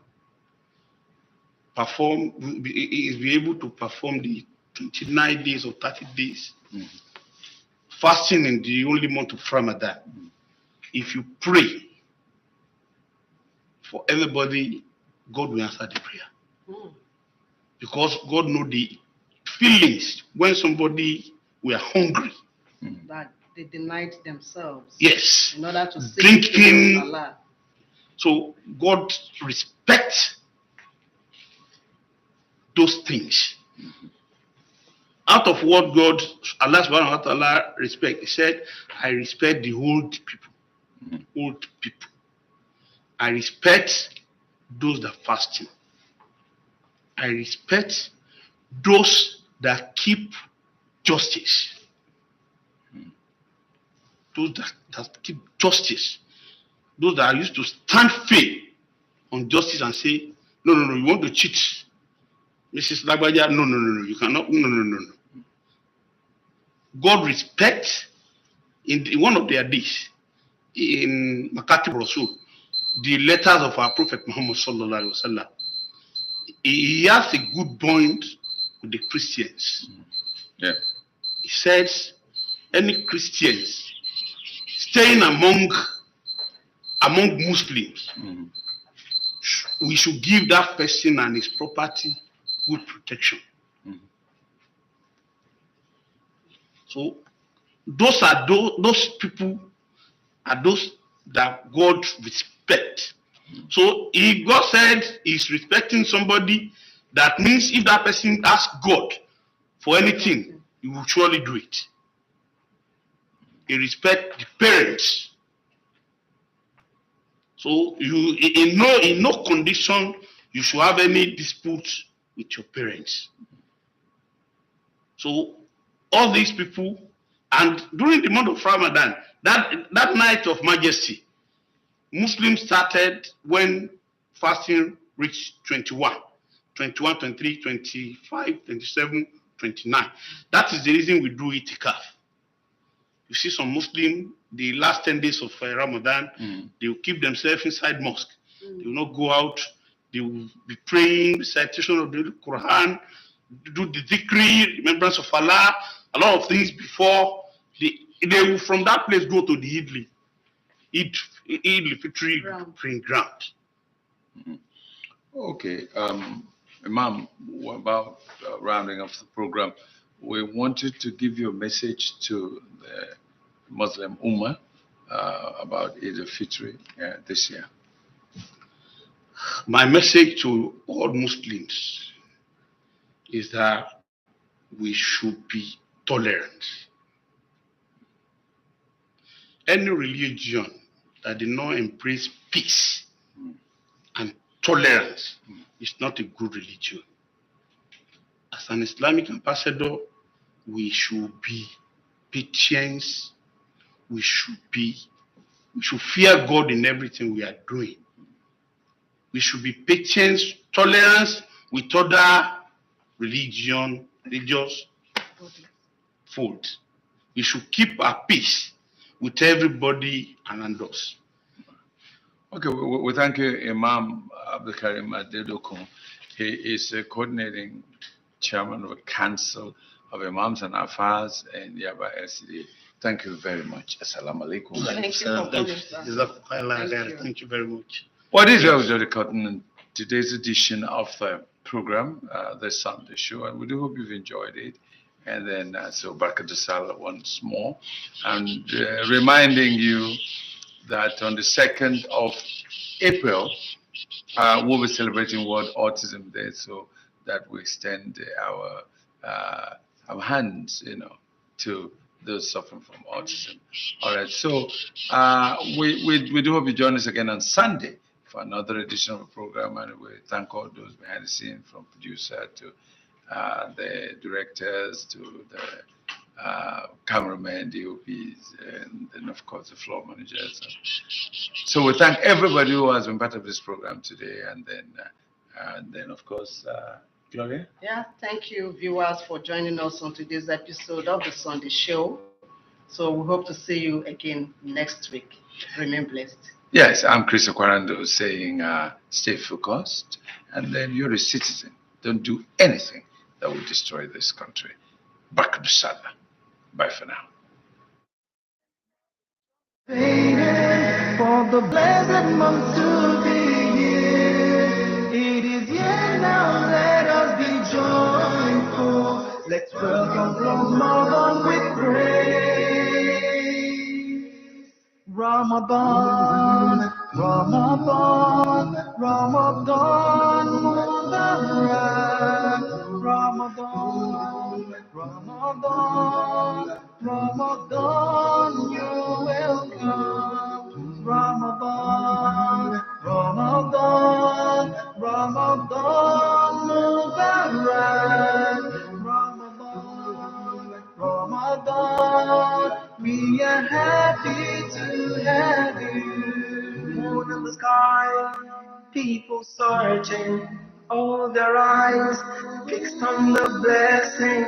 Speaker 21: is be able to perform the 29 days or 30 days fasting in the only month of Ramadan, if you pray for everybody, God will answer the prayer. Because God knows the feelings when somebody were hungry.
Speaker 7: That they denied themselves.
Speaker 21: Yes.
Speaker 7: In order to
Speaker 21: drinking.
Speaker 7: Allah.
Speaker 21: So God respects those things. Out of what Allah subhanahu wa ta'ala respect, He said, I respect the old people. Old people. I respect those that fasting. I respect those that keep justice. Those that keep justice. Those that are used to stand firm on justice and say, no, you want to cheat. Mrs. Lagbaja, no, you cannot, no. God respects, in one of their days, in Makatib Rasul, the letters of our Prophet Muhammad sallallahu alaihi wasallam. He has a good point with the Christians.
Speaker 6: Yeah.
Speaker 21: He says, any Christians staying among Muslims, we should give that person and his property good protection. So those people are those that God respects. So if God said He's respecting somebody, that means if that person asks God for anything, you will surely do it. You respect the parents. So you, in no condition, you should have any disputes with your parents. So all these people, and during the month of Ramadan, that night of majesty, Muslims started when fasting reached 21, 23, 25, 27, 29. That is the reason we do itikaf. You see some Muslim, the last 10 days of Ramadan, they will keep themselves inside mosque. They will not go out. They will be praying, recitation of the Quran, do the dhikri, remembrance of Allah, a lot of things before they will from that place go to the Eid Fitri praying ground.
Speaker 6: Okay, Imam, what about rounding off the program? We wanted to give you a message to the Muslim Ummah about Eid al-Fitr this year.
Speaker 21: My message to all Muslims is that we should be tolerant. Any religion that did not embrace peace and tolerance is not a good religion. As an Islamic ambassador, we should be patient. We should fear God in everything we are doing. We should be patient, tolerance with other religious fold. We should keep our peace with everybody around us.
Speaker 6: Okay, we thank you, Imam Abdul Karim Adedokun. He is a coordinating chairman of a council of Imams and Afars in Yaba LCD. Thank you very much. Assalamu alaikum.
Speaker 21: Thank you very much.
Speaker 6: Well, this is the recording in today's edition of the program, the Sunday show, and we do hope you've enjoyed it. And then, so Barakatul Salah once more, and reminding you that on the 2nd of April, we'll be celebrating World Autism Day, so that we extend our hands, to those suffering from autism. All right, so we do hope you join us again on Sunday for another edition of the program, and we thank all those behind the scene, from producer to the directors to the cameramen, DOPs, and then of course the floor managers. So we thank everybody who has been part of this program today, and then of course, Gloria.
Speaker 7: Yeah, thank you viewers for joining us on today's episode of the Sunday Show. So we hope to see you again next week. Remain blessed.
Speaker 6: Yes, I'm Chris Okwarando saying stay focused, and then you're a citizen. Don't do anything that will destroy this country. Barakatul Salah. Bye for now.
Speaker 9: For the blessed month to be here, it is here now, let us be joyful. Let's welcome Ramadan with praise. Ramadan, Ramadan, Ramadan, Mubarak. Ramadan, Ramadan, Ramadan, you're welcome. Ramadan, Ramadan, Ramadan, Mubarak. Ramadan, Ramadan, we are happy to have you. Moon in the sky, people searching, all their eyes fixed on the blessing.